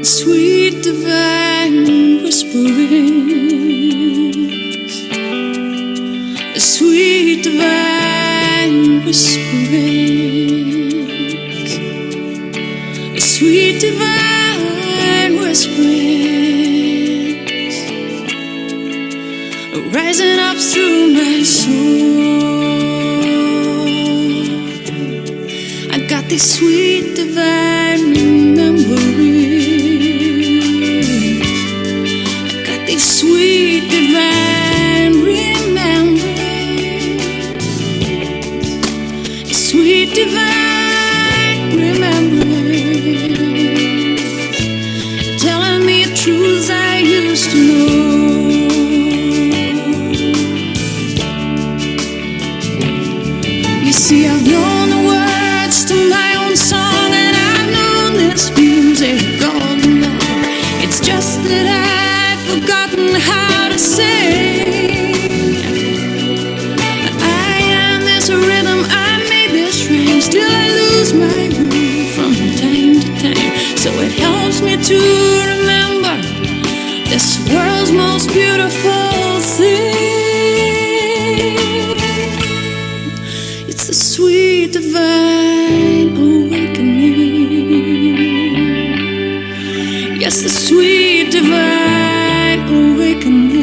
Sweet divine whisperings, sweet divine whisperings, sweet divine whisperings, rising up through my soul. I got these sweet divine memories. Sweet divine remembrance, sweet divine remembrance, telling me truths I used to know. You see, I've known the words to my own song, and I've known this music all along. It's just that I've forgotten how to sing. I am this rhythm, I made this rhyme, still I lose my groove from time to time. So it helps me to remember this world's most beautiful thing. It's the sweet divine awakening. Yes, the sweet divine awakening.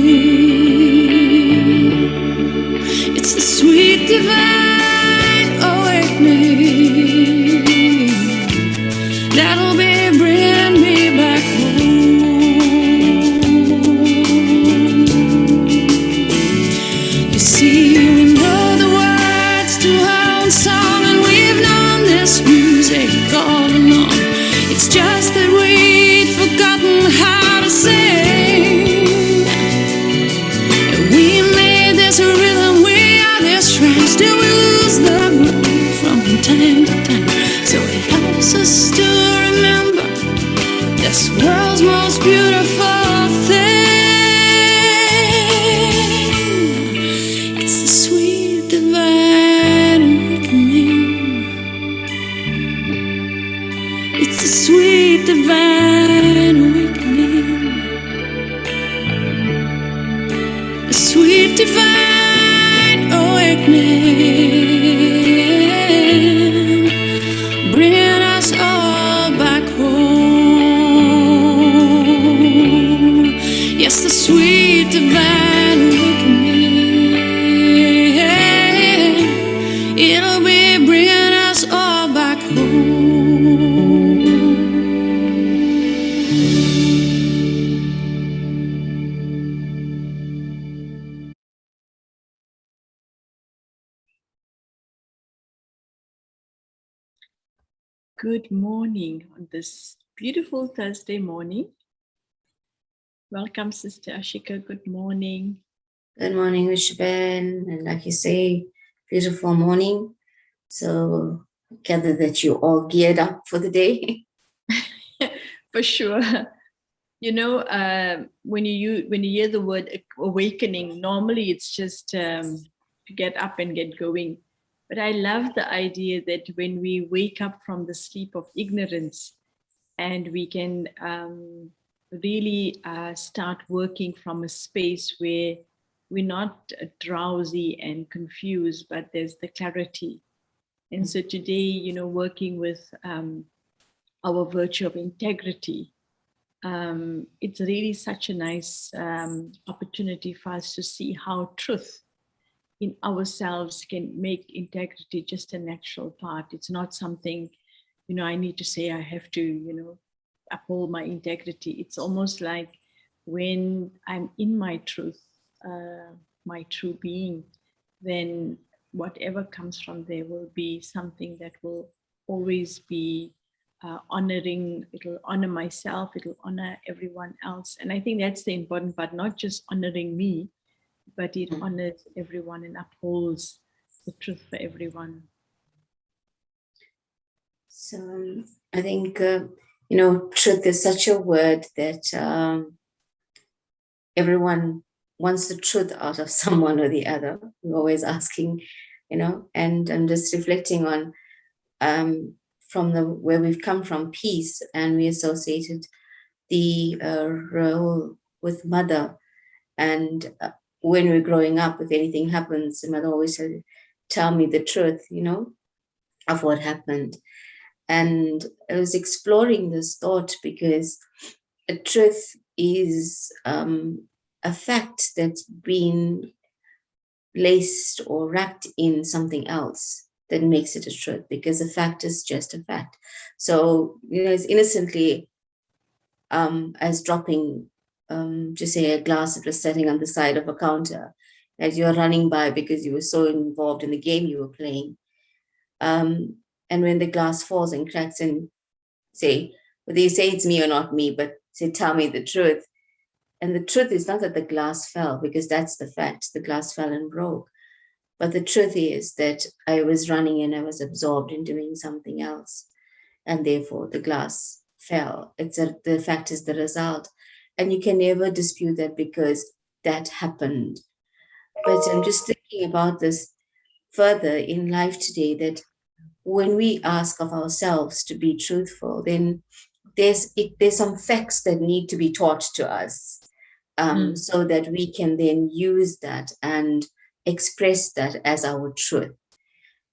It's the sweet divine awakening that'll be bringing me back home. You see, we know the words to our own song, and we've known this music all along. It's just that we'd forgotten how to sing. We made this rhythm, we are this rhyme, still we lose the groove from time to time. So it helps us to remember this world's most beautiful thing. It's the sweet divine awakening. It's the sweet divine awakening. A sweet divine awakening, bringing us all back home. Yes, the sweet divine awakening, it'll be bringing us all back home. Good morning on this beautiful Thursday morning. Welcome, Sister Ashika. Good morning. Good morning, Vishben. And like you say, beautiful morning. So I gather that you all geared up for the day. For sure. You know, when you hear the word awakening, normally it's just to get up and get going. But I love the idea that when we wake up from the sleep of ignorance and we can really start working from a space where we're not drowsy and confused, but there's the clarity. And so today, you know, working with our virtue of integrity, it's really such a nice opportunity for us to see how truth in ourselves can make integrity just a natural part. It's not something, you know, I need to say I have to, you know, uphold my integrity. It's almost like when I'm in my truth, my true being, then whatever comes from there will be something that will always be honoring. It'll honor myself, it'll honor everyone else. And I think that's the important part, not just honoring me, but it honors everyone and upholds the truth for everyone. So I think, you know, truth is such a word that everyone wants the truth out of someone or the other. We're always asking, you know, and I'm just reflecting on from where we've come from, peace, and we associated the role with mother. And when we're growing up, if anything happens, the mother always said, tell me the truth, of what happened. And I was exploring this thought because a truth is a fact that's been laced or wrapped in something else that makes it a truth, because a fact is just a fact. So, as innocently as dropping, just say, a glass that was sitting on the side of a counter as you're running by because you were so involved in the game you were playing. And when the glass falls and cracks and say, whether you say it's me or not me, but say, tell me the truth. And the truth is not that the glass fell, because that's the fact. The glass fell and broke. But the truth is that I was running and I was absorbed in doing something else. And therefore the glass fell. The fact is the result. And you can never dispute that because that happened. But I'm just thinking about this further in life today, that when we ask of ourselves to be truthful, then there's some facts that need to be taught to us, so that we can then use that and express that as our truth.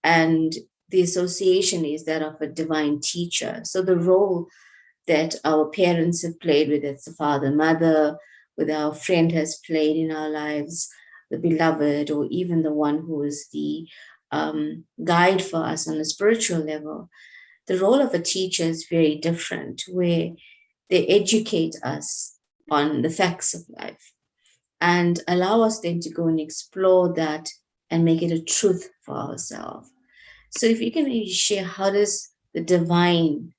And the association is that of a divine teacher. So the role that our parents have played, whether it's the father, mother, whether our friend has played in our lives, the beloved, or even the one who is the guide for us on a spiritual level, the role of a teacher is very different, where they educate us on the facts of life and allow us then to go and explore that and make it a truth for ourselves. So if you can maybe share, how does the divine's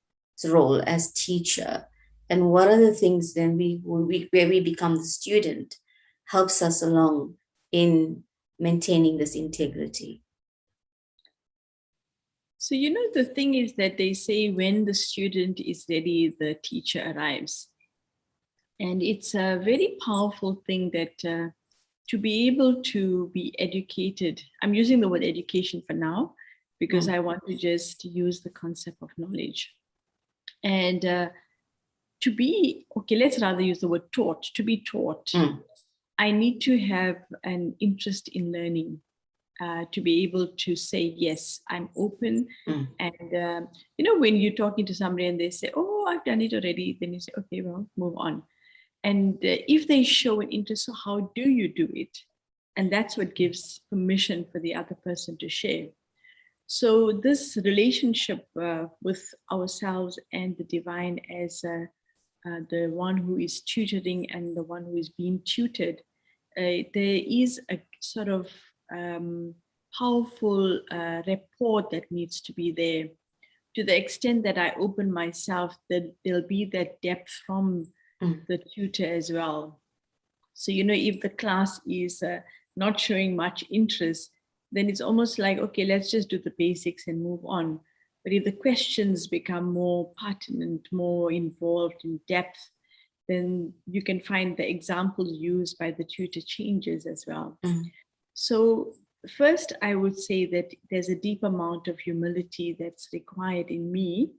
role as teacher, and what are the things then where we become the student, helps us along in maintaining this integrity? So, the thing is that they say when the student is ready, the teacher arrives. And it's a very powerful thing that to be able to be educated, I'm using the word education for now, because I want to just use the concept of knowledge. And to be, let's rather use the word taught, to be taught. I need to have an interest in learning. To be able to say, yes, I'm open. And, when you're talking to somebody and they say, oh, I've done it already, then you say, okay, well, move on. And if they show an interest, so how do you do it? And that's what gives permission for the other person to share. So this relationship with ourselves and the divine as the one who is tutoring and the one who is being tutored, there is a sort of powerful rapport that needs to be there. To the extent that I open myself, that there'll be that depth from the tutor as well. So, if the class is not showing much interest, then it's almost like, okay, let's just do the basics and move on. But if the questions become more pertinent, more involved in depth, then you can find the examples used by the tutor changes as well. So first, I would say that there's a deep amount of humility that's required in me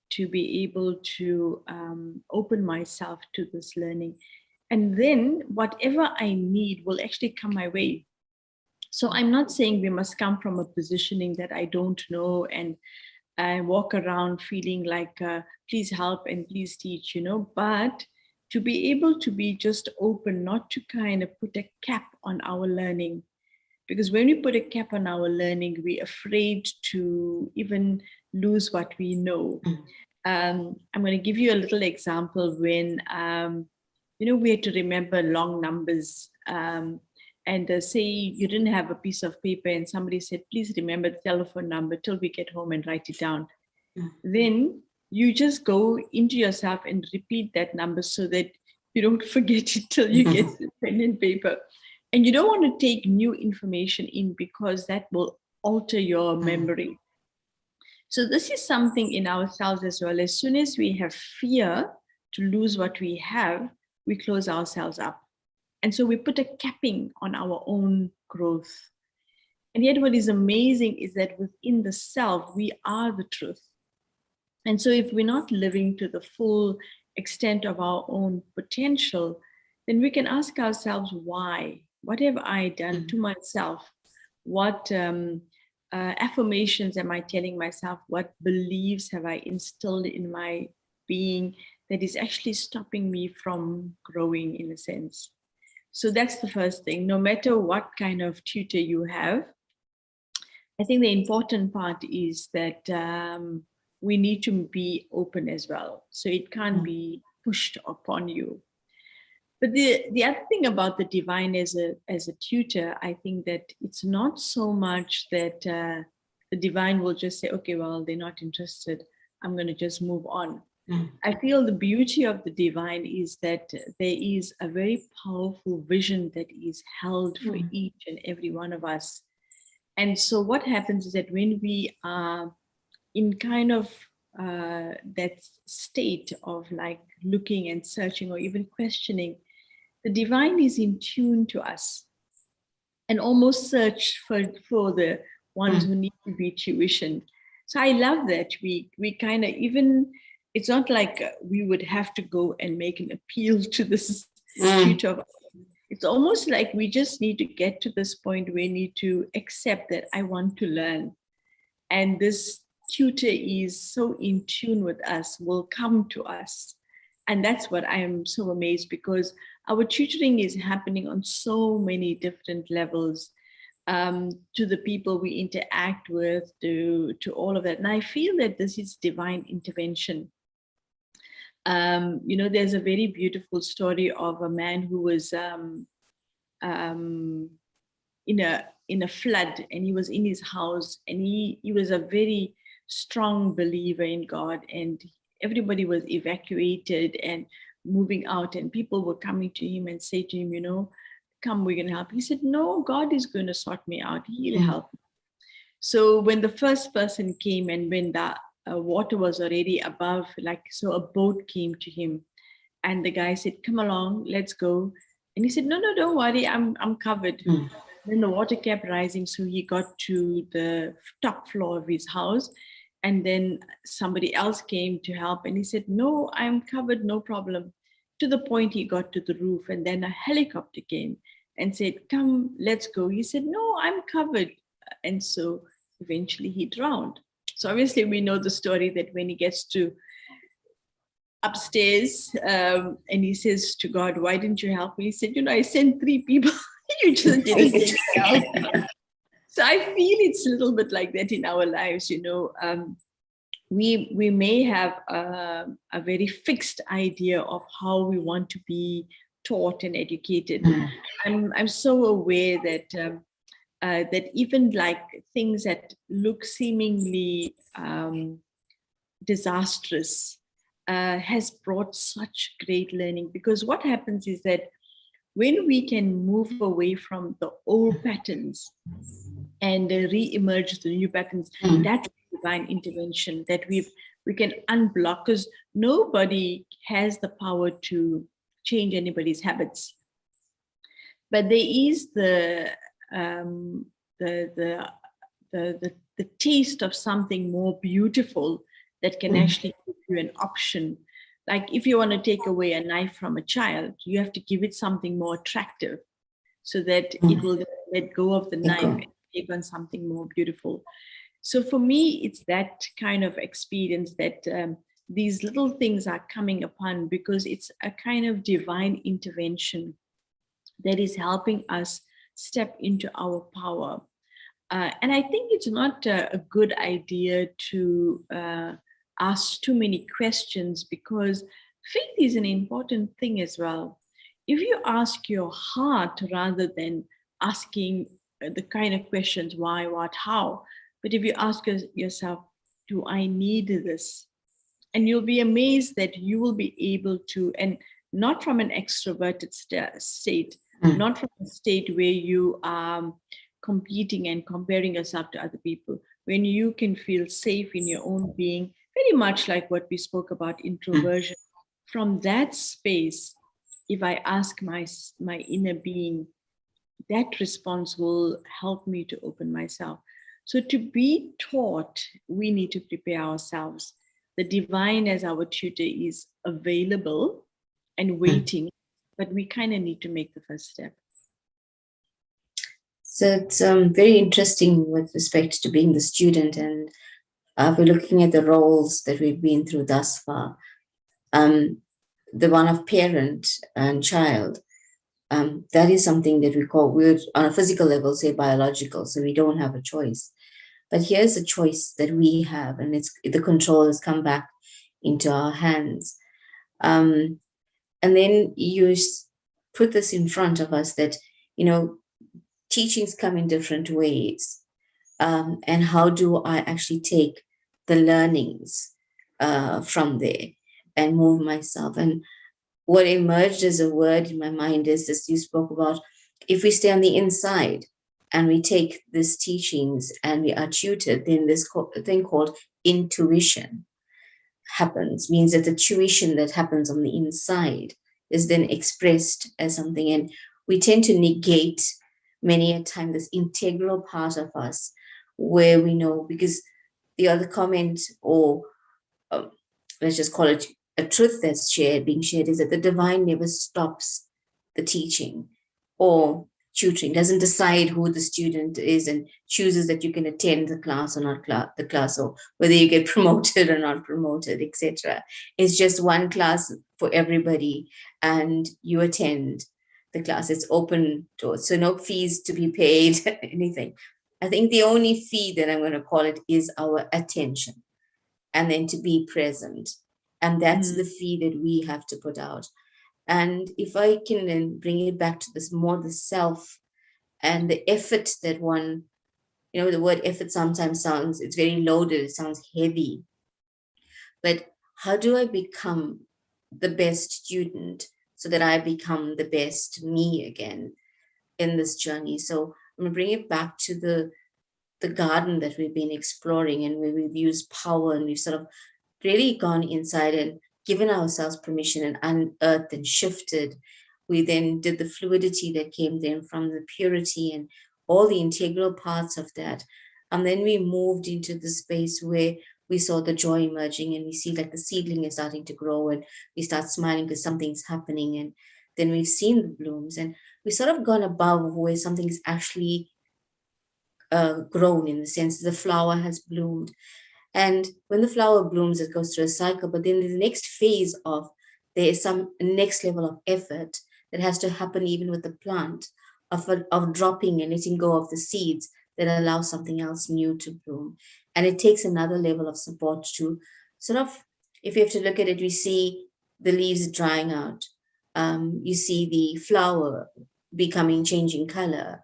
to be able to open myself to this learning. And then whatever I need will actually come my way. So I'm not saying we must come from a positioning that I don't know and I walk around feeling like, please help and please teach, but to be able to be just open, not to kind of put a cap on our learning. Because when we put a cap on our learning, we're afraid to even lose what we know. I'm going to give you a little example when, we had to remember long numbers. And say you didn't have a piece of paper and somebody said, please remember the telephone number till we get home and write it down. Then you just go into yourself and repeat that number so that you don't forget it till you get the pen and paper. And you don't want to take new information in because that will alter your memory. So this is something in ourselves as well. As soon as we have fear to lose what we have, we close ourselves up. And so we put a capping on our own growth. And yet what is amazing is that within the self, we are the truth. And so if we're not living to the full extent of our own potential, then we can ask ourselves why. What have I done to myself? What affirmations am I telling myself? What beliefs have I instilled in my being that is actually stopping me from growing, in a sense? So that's the first thing. No matter what kind of tutor you have, I think the important part is that we need to be open as well. So it can't be pushed upon you. But the other thing about the divine as a tutor, I think that it's not so much that the divine will just say, okay, well, they're not interested, I'm going to just move on. I feel the beauty of the divine is that there is a very powerful vision that is held for each and every one of us. And so what happens is that when we are in kind of that state of like looking and searching or even questioning, the divine is in tune to us and almost search for the ones who need to be tuitioned. So I love that we kind of, even, it's not like we would have to go and make an appeal to this tutor. It's almost like we just need to get to this point where we need to accept that I want to learn. And this tutor is so in tune with us, will come to us. And that's what I am so amazed, because our tutoring is happening on so many different levels, to the people we interact with, to all of that. And I feel that this is divine intervention. There's a very beautiful story of a man who was in a flood, and he was in his house, and he was a very strong believer in God, and everybody was evacuated and moving out, and people were coming to him and say to him, come, we're going to help. He said, no, God is going to sort me out. He'll help me. So when the first person came, and when the water was already above, so a boat came to him, and the guy said, come along, let's go. And he said, no, don't worry, I'm covered. Then the water kept rising, so he got to the top floor of his house, and then somebody else came to help, and he said, no, I'm covered, no problem. To the point he got to the roof, and then a helicopter came and said, come, let's go. He said, no, I'm covered. And so eventually he drowned. So obviously we know the story that when he gets to upstairs, and he says to God, why didn't you help me? He said, I sent 3 people. You just didn't help. So I feel it's a little bit like that in our lives. We may have a very fixed idea of how we want to be taught and educated. I'm so aware that that even like things that look seemingly disastrous has brought such great learning, because what happens is that when we can move away from the old patterns and re-emerge the new patterns, that's divine intervention, that we can unblock, because nobody has the power to change anybody's habits. But there is the taste of something more beautiful that can actually give you an option. Like if you want to take away a knife from a child, you have to give it something more attractive so that it will let go of the knife and take on something more beautiful. So for me, it's that kind of experience that these little things are coming upon, because it's a kind of divine intervention that is helping us step into our power. And I think it's not a good idea to ask too many questions, because faith is an important thing as well. If you ask your heart rather than asking the kind of questions, why, what, how, but if you ask yourself, do I need this? And you'll be amazed that you will be able to, and not from an extroverted state, not from a state where you are competing and comparing yourself to other people, when you can feel safe in your own being, very much like what we spoke about introversion. From that space, if I ask my inner being, that response will help me to open myself. So to be taught, we need to prepare ourselves. the divine as our tutor is available and waiting, but we kind of need to make the first step. So it's very interesting with respect to being the student, and we're looking at the roles that we've been through thus far. The one of parent and child, that is something that we're on a physical level, say biological, so we don't have a choice. But here's a choice that we have, and it's the control has come back into our hands. And then you put this in front of us that, teachings come in different ways. And how do I actually take the learnings from there and move myself? And what emerged as a word in my mind is this: you spoke about, if we stay on the inside and we take these teachings and we are tutored, then this thing called intuition happens, means that the tuition that happens on the inside is then expressed as something. And we tend to negate many a time this integral part of us where we know, because the other comment, or let's just call it a truth that's being shared, is that the divine never stops the teaching or tutoring, doesn't decide who the student is and chooses that you can attend the class or not the class, or whether you get promoted or not promoted, etc. It's just one class for everybody, and you attend the class. It's open doors, so no fees to be paid, anything. I think the only fee that I'm going to call it is our attention, and then to be present. And that's the fee that we have to put out. And if I can then bring it back to this more the self and the effort that one, the word effort sometimes sounds, it's very loaded, it sounds heavy. But how do I become the best student so that I become the best me again in this journey? So I'm going to bring it back to the garden that we've been exploring, and where we've used power and we've sort of really gone inside and given ourselves permission and unearthed and shifted. We then did the fluidity that came then from the purity and all the integral parts of that. And then we moved into the space where we saw the joy emerging, and we see like the seedling is starting to grow, and we start smiling because something's happening. And then we've seen the blooms, and we sort of gone above where something's actually grown, in the sense the flower has bloomed. And when the flower blooms, it goes through a cycle. But then the next phase of, there is some next level of effort that has to happen even with the plant, of dropping and letting go of the seeds that allow something else new to bloom. And it takes another level of support to sort of, if you have to look at it, we see the leaves drying out. You see the flower changing color.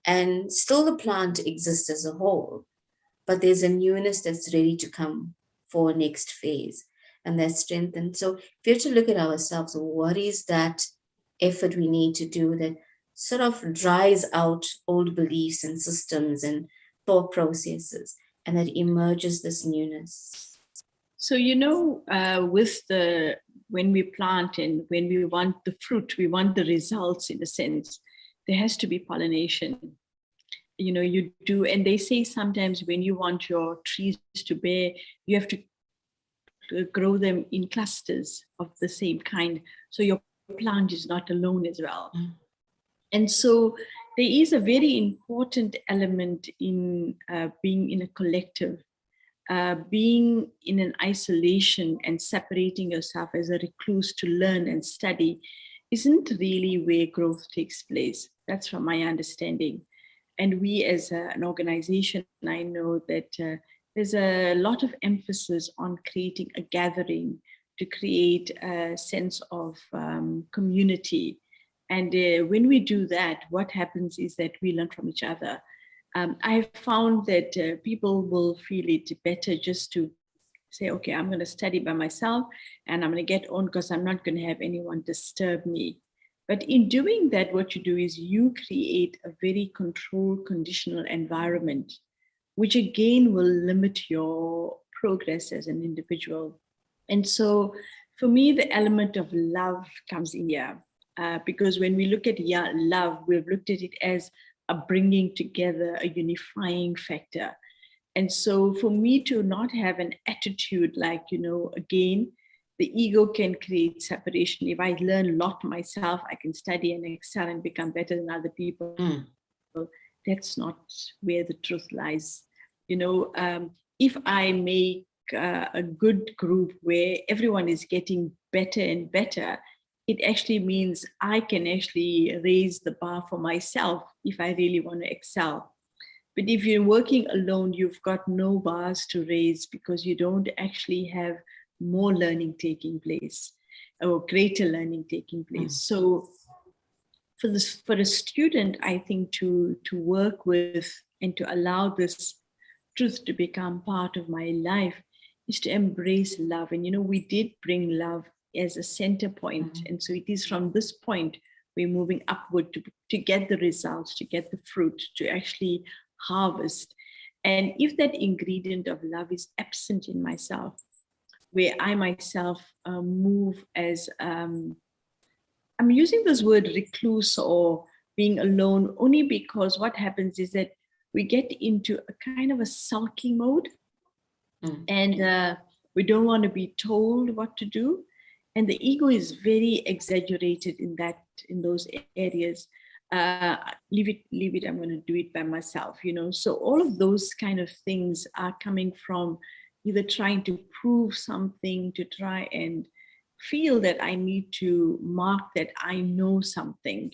And still the plant exists as a whole. But there's a newness that's ready to come for next phase, and that's strength. And so if you have to look at ourselves, what is that effort we need to do that sort of dries out old beliefs and systems and thought processes, and that emerges this newness? So, when we plant and when we want the fruit, we want the results, in a sense, there has to be pollination. You do, and they say sometimes when you want your trees to bear, you have to grow them in clusters of the same kind, so your plant is not alone as well. And so there is a very important element in being in a collective. Being in an isolation and separating yourself as a recluse to learn and study isn't really where growth takes place. That's from my understanding. And we as an organization, I know that there's a lot of emphasis on creating a gathering to create a sense of community. And when we do that, what happens is that we learn from each other. I've found that people will feel it better just to say, okay, I'm going to study by myself and I'm going to get on because I'm not going to have anyone disturb me. But in doing that, what you do is you create a very controlled, conditional environment, which again will limit your progress as an individual. And so for me, the element of love comes in here, because when we look at love, we've looked at it as a bringing together, a unifying factor. And so for me to not have an attitude like, again, the ego can create separation. If I learn a lot myself, I can study and excel and become better than other people. That's not where the truth lies. If I make a good group where everyone is getting better and better, it actually means I can actually raise the bar for myself if I really want to excel. But if you're working alone, you've got no bars to raise because you don't actually have more learning taking place or greater learning taking place. So for a student, I think to work with and to allow this truth to become part of my life is to embrace love. And we did bring love as a center point. And so it is from this point we're moving upward to get the results, to get the fruit, to actually harvest. And if that ingredient of love is absent in myself, where I myself move as I'm using this word recluse or being alone only because what happens is that we get into a kind of a sulking mode, and we don't want to be told what to do, and the ego is very exaggerated in those areas. Leave it, I'm going to do it by myself, so all of those kind of things are coming from either trying to prove something, to try and feel that I need to mark that I know something,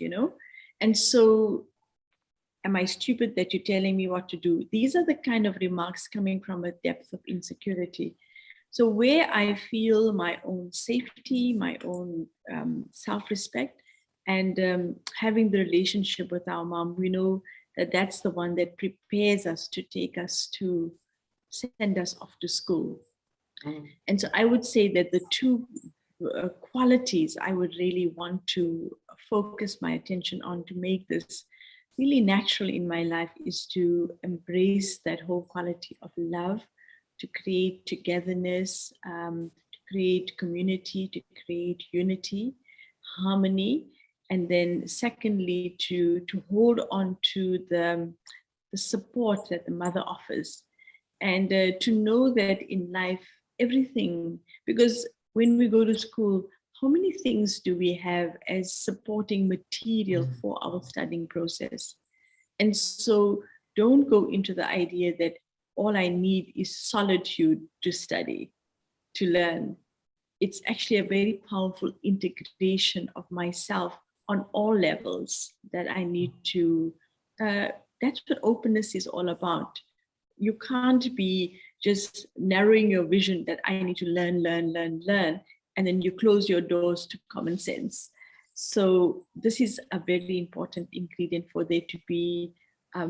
and so am I stupid that you're telling me what to do? These are the kind of remarks coming from a depth of insecurity. So where I feel my own safety, my own self-respect, and having the relationship with our mom, we know that that's the one that prepares us to take us to send us off to school. And so I would say that the two qualities I would really want to focus my attention on to make this really natural in my life is to embrace that whole quality of love, to create togetherness, to create community, to create unity, harmony, and then secondly, to hold on to the support that the mother offers, and to know that in life, everything, because when we go to school, how many things do we have as supporting material for our studying process? And so don't go into the idea that all I need is solitude to study, to learn. It's actually a very powerful integration of myself on all levels that I need to, that's what openness is all about. You can't be just narrowing your vision that I need to learn, and then you close your doors to common sense. So this is a very important ingredient for there to be a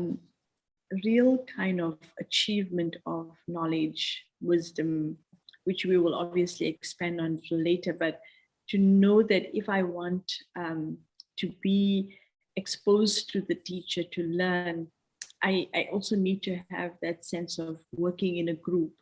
real kind of achievement of knowledge, wisdom, which we will obviously expand on later, but to know that if I want to be exposed to the teacher to learn, I also need to have that sense of working in a group,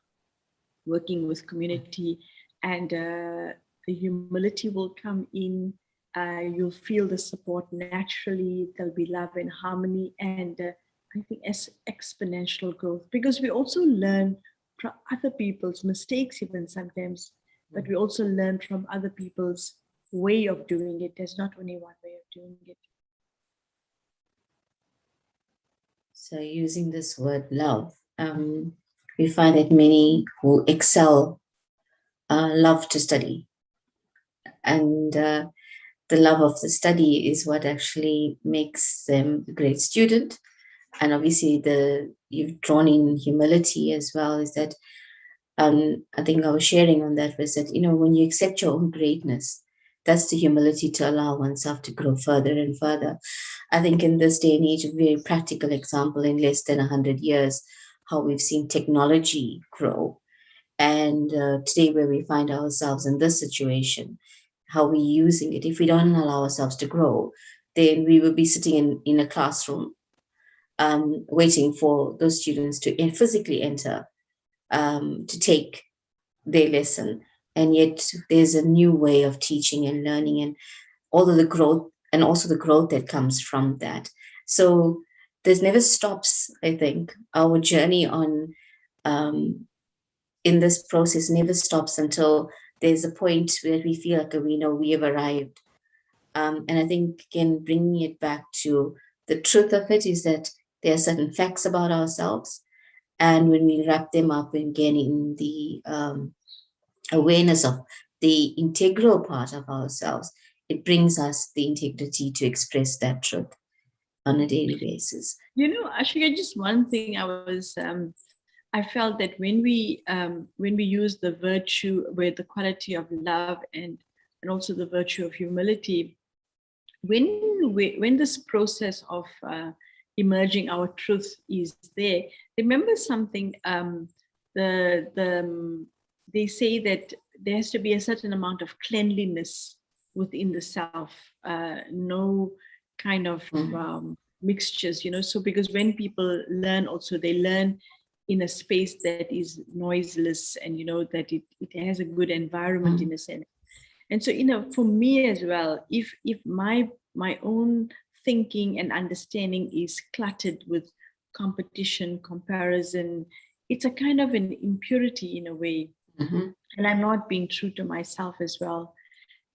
working with community, and the humility will come in. You'll feel the support naturally. There'll be love and harmony, and I think exponential growth, because we also learn from other people's mistakes even sometimes, but we also learn from other people's way of doing it. There's not only one way of doing it. So using this word love, we find that many who excel love to study. And the love of the study is what actually makes them a great student. And obviously you've drawn in humility as well, is that I think I was sharing on that was that, when you accept your own greatness, that's the humility to allow oneself to grow further and further. I think in this day and age, a very practical example in less than 100 years, how we've seen technology grow. And today where we find ourselves in this situation, how we're using it. If we don't allow ourselves to grow, then we will be sitting in a classroom waiting for those students to physically enter to take their lesson. And yet there's a new way of teaching and learning, and all of the growth, and also the growth that comes from that. So there's never stops, I think, our journey on in this process never stops until there's a point where we feel like we know we have arrived. And I think, again, bringing it back to the truth of it is that there are certain facts about ourselves. And when we wrap them up again in the awareness of the integral part of ourselves, it brings us the integrity to express that truth on a daily basis. You know, Ashika, just one thing I felt that when we use the virtue with the quality of love and also the virtue of humility, when this process of emerging our truth is there, remember something. They say that there has to be a certain amount of cleanliness within the self, no kind of mixtures, you know. So because when people learn, also they learn in a space that is noiseless, and you know that it has a good environment in a sense. And so, you know, for me as well, if my own thinking and understanding is cluttered with competition, comparison, it's a kind of an impurity in a way. And I'm not being true to myself as well.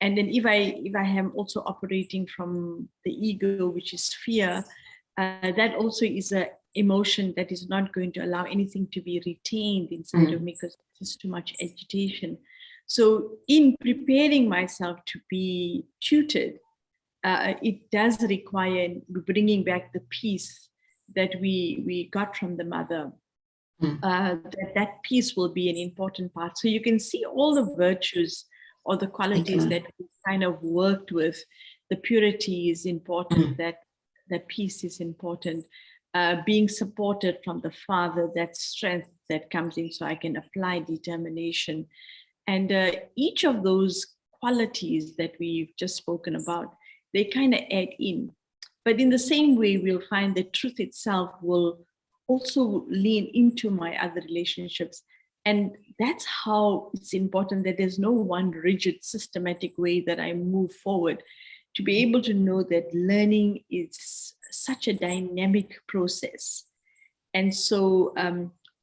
And then if I am also operating from the ego, which is fear, that also is a emotion that is not going to allow anything to be retained inside of me, because there's too much agitation. So in preparing myself to be tutored, it does require bringing back the peace that we got from the mother. That peace will be an important part. So you can see all the virtues or the qualities that we kind of worked with. The purity is important, that peace is important. Being supported from the father, that strength that comes in so I can apply determination. And each of those qualities that we've just spoken about, they kind of add in. But in the same way, we'll find that truth itself will also lean into my other relationships. And that's how it's important that there's no one rigid, systematic way that I move forward. To be able to know that learning is such a dynamic process. And so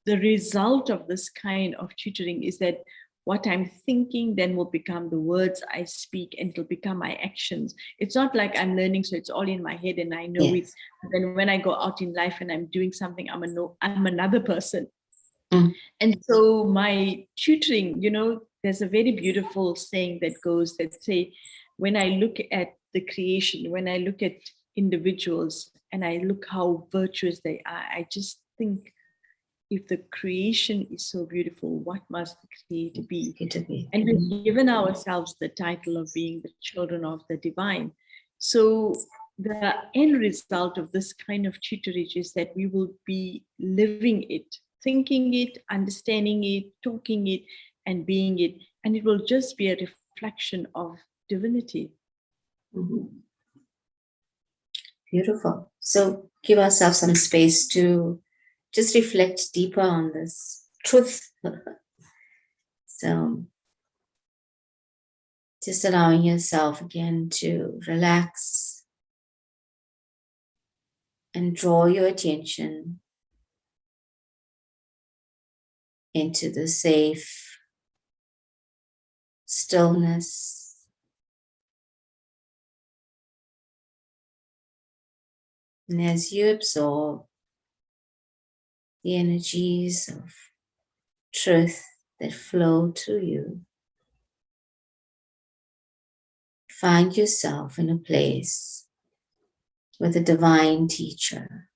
the result of this kind of tutoring is that what I'm thinking then will become the words I speak, and it'll become my actions. It's not like I'm learning, so it's all in my head and I know it. Then when I go out in life and I'm doing something, I'm another person. And so my tutoring, you know, there's a very beautiful saying that goes that say, when I look at the creation, when I look at individuals and I look how virtuous they are, I just think, if the creation is so beautiful, what must the creator be? And we've given ourselves the title of being the children of the divine. So the end result of this kind of tutorage is that we will be living it, thinking it, understanding it, talking it, and being it. And it will just be a reflection of divinity. Beautiful. So give ourselves some space to just reflect deeper on this truth. So just allowing yourself again to relax and draw your attention into the safe stillness. And as you absorb the energies of truth that flow to you, find yourself in a place with a divine teacher.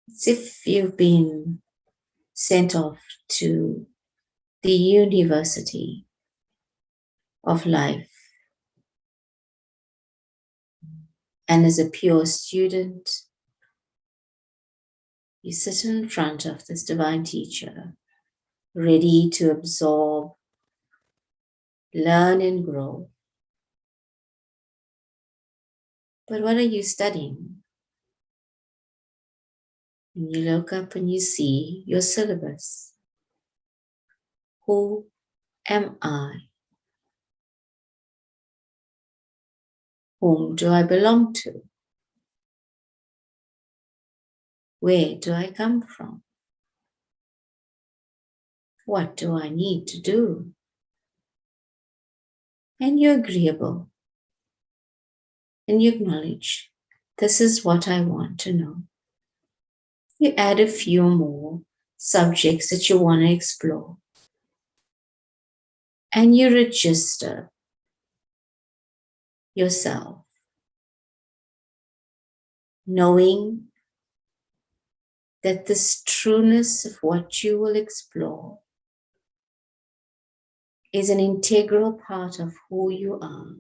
It's if you've been sent off to the university of life, and as a pure student, you sit in front of this divine teacher, ready to absorb, learn, and grow. But what are you studying? And you look up and you see your syllabus. Who am I? Whom do I belong to? Where do I come from? What do I need to do? And you're agreeable. And you acknowledge, this is what I want to know. You add a few more subjects that you want to explore. And you register yourself, knowing that this trueness of what you will explore is an integral part of who you are,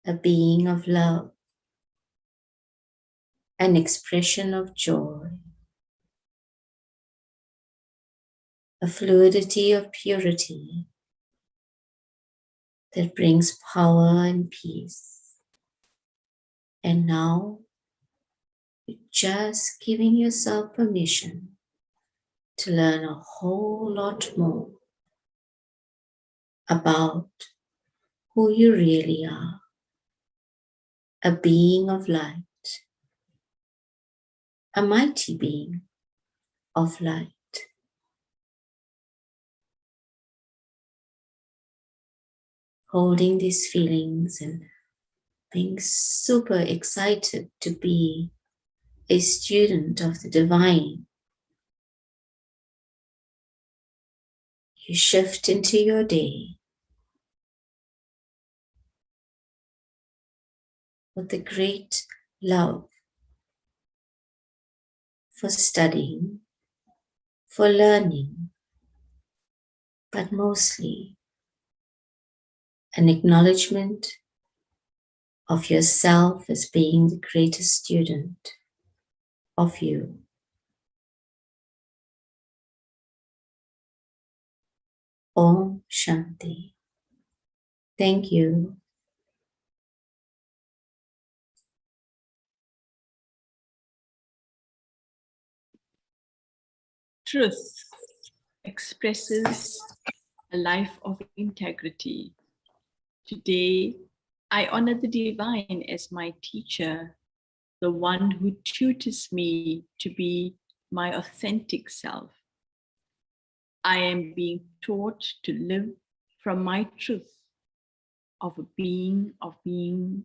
a being of love, an expression of joy, a fluidity of purity that brings power and peace. And now, you're just giving yourself permission to learn a whole lot more about who you really are, a being of light, a mighty being of light. Holding these feelings and being super excited to be a student of the divine, you shift into your day with a great love for studying, for learning, but mostly an acknowledgement of yourself as being the greatest student of you. Om Shanti. Thank you. Truth expresses a life of integrity. Today, I honor the divine as my teacher, the one who tutors me to be my authentic self. I am being taught to live from my truth of a being, of being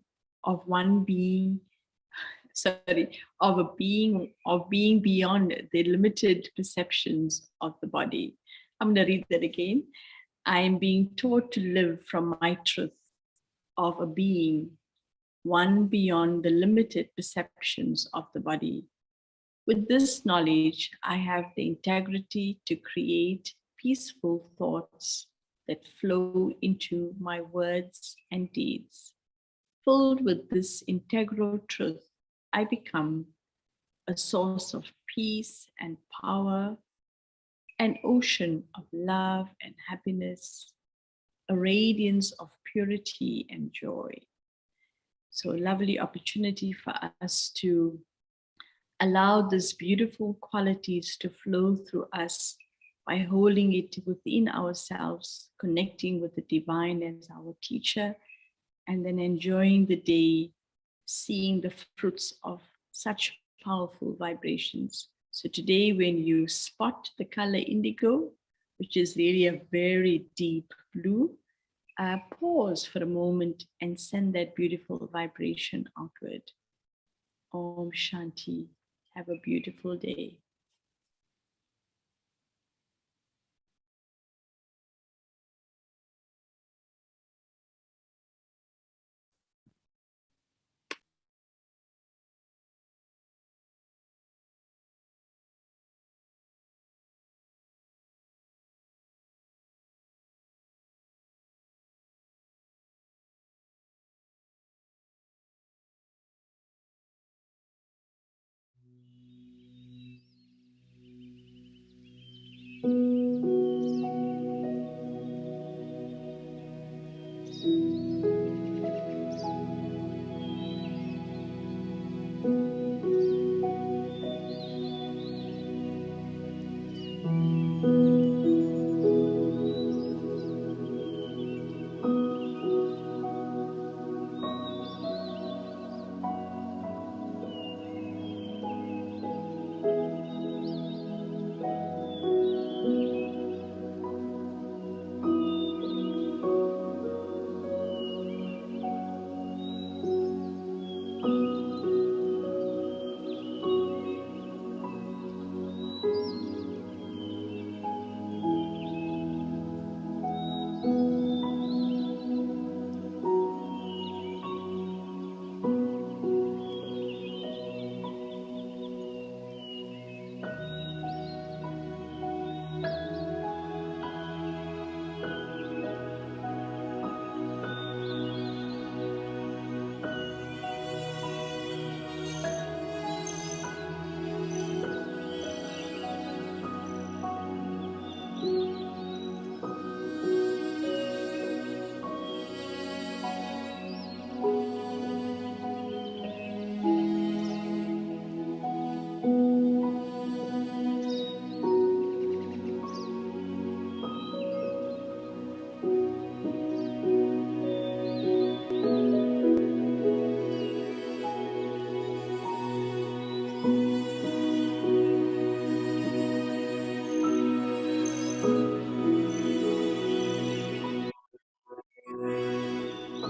beyond the limited perceptions of the body. I'm going to read that again. I am being taught to live from my truth of a being, one beyond the limited perceptions of the body. With this knowledge, I have the integrity to create peaceful thoughts that flow into my words and deeds. Filled with this integral truth, I become a source of peace and power, an ocean of love and happiness, a radiance of purity and joy. So a lovely opportunity for us to allow these beautiful qualities to flow through us by holding it within ourselves, connecting with the divine as our teacher, and then enjoying the day, seeing the fruits of such powerful vibrations. So today, when you spot the color indigo, which is really a very deep blue, pause for a moment and send that beautiful vibration outward. Om Shanti. Have a beautiful day.